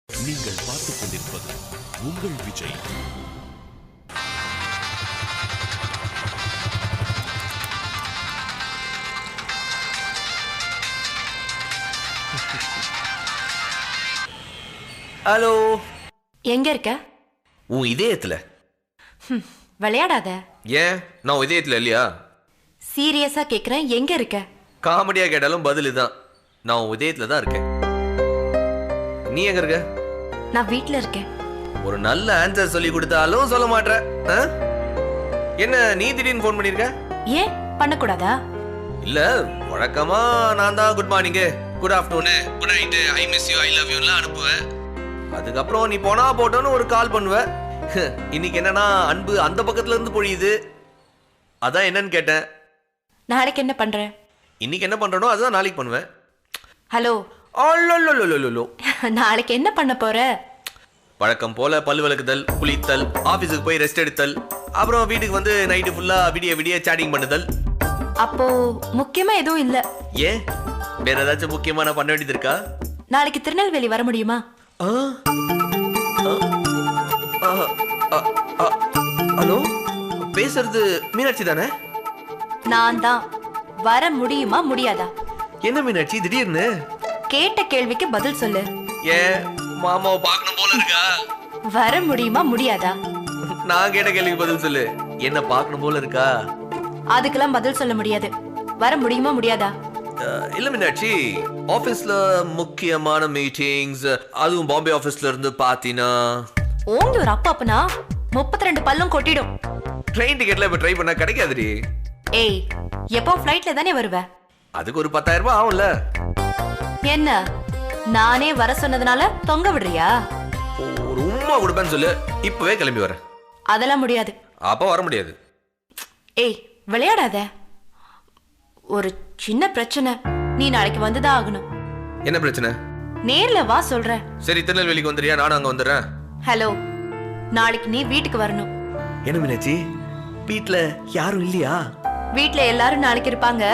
நீங்கள் பார்த்துக் கொண்டிருப்பது உங்கள் விஜய். ஹலோ, எங்க இருக்க? உன் இதயத்துல. விளையாடாத. ஏன், நான் உன் இதயத்துல இல்லையா? சீரியஸா கேக்குறேன், எங்க இருக்க? காமெடியா கேட்டாலும் பதில் இதுதான், நான் உன் இதயத்துல தான் இருக்கேன். நீ எங்க இருக்க? நான் வீட்ல இருக்கேன். ஒரு நல்ல ஆன்சர் சொல்லி கொடுத்தாலும் சொல்ல மாட்ற. என்ன நீ திடீர்னு ஃபோன் பண்ணிருக்க? ஏன் பண்ணக்கூடாதா? இல்ல, வழக்கமா நான் தான் good morning, good afternoon, good night, I miss you, I love யூலாம் அனுப்புவேன். அதுக்கப்புறம் நீ போனா போட்டோன்னு ஒரு கால் பண்ணுவ. இன்னைக்கு என்னன்னா அன்பு அந்த பக்கத்துல இருந்து பொழியுது, அதான் என்னன்னு கேட்டேன். நாளைக்கு என்ன பண்ற? இன்னைக்கு என்ன பண்றனோ அதுதான் நாளைக்கு பண்ணுவேன். ஹலோ. அல்லல்லல்லல்லல்லோ. நாளைக்கு என்ன பண்ண போற? வழக்கம் போல பல்லு விளக்குதல், குளித்தல், ஆபீஸுக்கு போய் ரெஸ்ட் எடுத்தல், அப்புறம் வீட்டுக்கு வந்து நைட்டு ஃபுல்லா விடிய விடிய சாட்டிங் பண்ணுதல். அப்போ முக்கியமா எதுவும் இல்ல. ஏன், வேற ஏதாச்சும் முக்கியமான பண்ண வேண்டியது இருக்கா? நாளைக்கு திருநெல்வேலி வர முடியுமா? ஹலோ, பேசுறது மீனாட்சி தானே? நான் தான். வர முடியுமா முடியாதா? என்ன மீனாட்சி திடீர்னு? கேட்ட கேள்விக்கு பதில் சொல்லு. ஏன், மாமாவை பார்க்கணும் போல இருக்கா? வர முடியுமா முடியாதா? நான் கேட்ட கேள்விக்கு பதில் சொல்லு. என்ன பார்க்கணும் போல இருக்கா? அதுக்கெல்லாம் பதில் சொல்ல முடியாது. வர முடியுமா முடியாதா? இல்ல மீனாட்சி, ஆபீஸ்ல முக்கியமான மீட்டிங்ஸ், அதுவும் பாம்பே ஆபீஸ்ல இருந்து பாத்தீனா ஓங்கி ஒரு அப்பனா 32 பல்லும் கொட்டிடும். ட்ரெயின் டிக்கெட்ல இப்ப ட்ரை பண்ணா கிடைக்காதுடி. ஏய், எப்போ ஃப்ளைட்ல தானே வருவ? அதுக்கு ஒரு 10,000 ரூபாய் ஆகும்ல. என்ன, நானே வர சொன்னதுனால தொங்க விடுறியா? ஒரு உம்மா கொடுப்பேன்னு சொல்லு, இப்பவே கிளம்பி வரேன். அதெல்லாம் முடியாது. அப்ப வர முடியாது. ஏய், விளையாடாத. ஒரு சின்ன பிரச்சனை, நீ நாளைக்கு வந்துதான் ஆகணும். என்ன பிரச்சனை? நேர்ல வா சொல்றேன். சரி, திருநெல்வேலிக்கு வந்துறியா? நானும் அங்க வந்துடுறேன். ஹலோ, நாளைக்கு நீ வீட்டுக்கு வரணும். என்ன மீனாட்சி, வீட்ல யாரும் இல்லையா? வீட்ல எல்லாரும் நாளைக்கு இருப்பாங்க,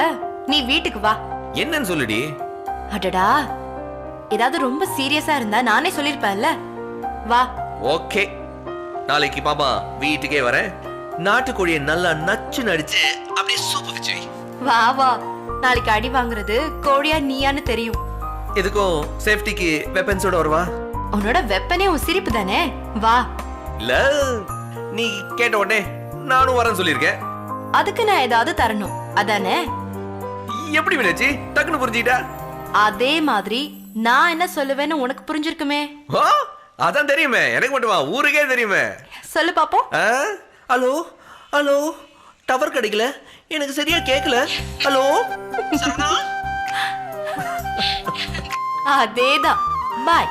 நீ வீட்டுக்கு வா. என்னன்னு சொல்லுடி. அடடா, ஏதாவது ரொம்ப சீரியஸா இருந்தா நானே சொல்லிருப்பேன்ல. வா. ஓகே, நாளைக்கு பாப்பா வீட்டுக்கே வரேன். நாட்டுக்கோழியை நல்லா நச்சு நடிச்சு அப்படியே சூப்பு வச்சு வை. வா வா, நாளைக்கு அடி வாங்குறது கோழியா நீயான்னு தெரியும். எதுக்கும் சேஃப்டிக்கு வெப்பன்ஸோட வருவா. உன்னோட வெப்பனே உன் சிரிப்பு தானே. வா. இல்ல, நீ கேட்ட உடனே நானும் வரேன்னு சொல்லியிருக்கேன். அதுக்கு நான் ஏதாவது தரணும் அதானே? எப்படி மீனாட்சி டக்குன்னு புரிஞ்சுக்கிட்டா? அதே மாதிரி நான் என்ன சொல்லுவேன்னு உனக்கு புரிஞ்சிருக்குமே. அதான் தெரியுமே, எனக்கு மட்டுமா, ஊருக்கே தெரியுமே. சொல்லு பாப்போம். ஹலோ ஹலோ, டவர் கிடைக்கல, எனக்கு சரியா கேட்கல. ஹலோ சரவணா. அதேதான். பாய்.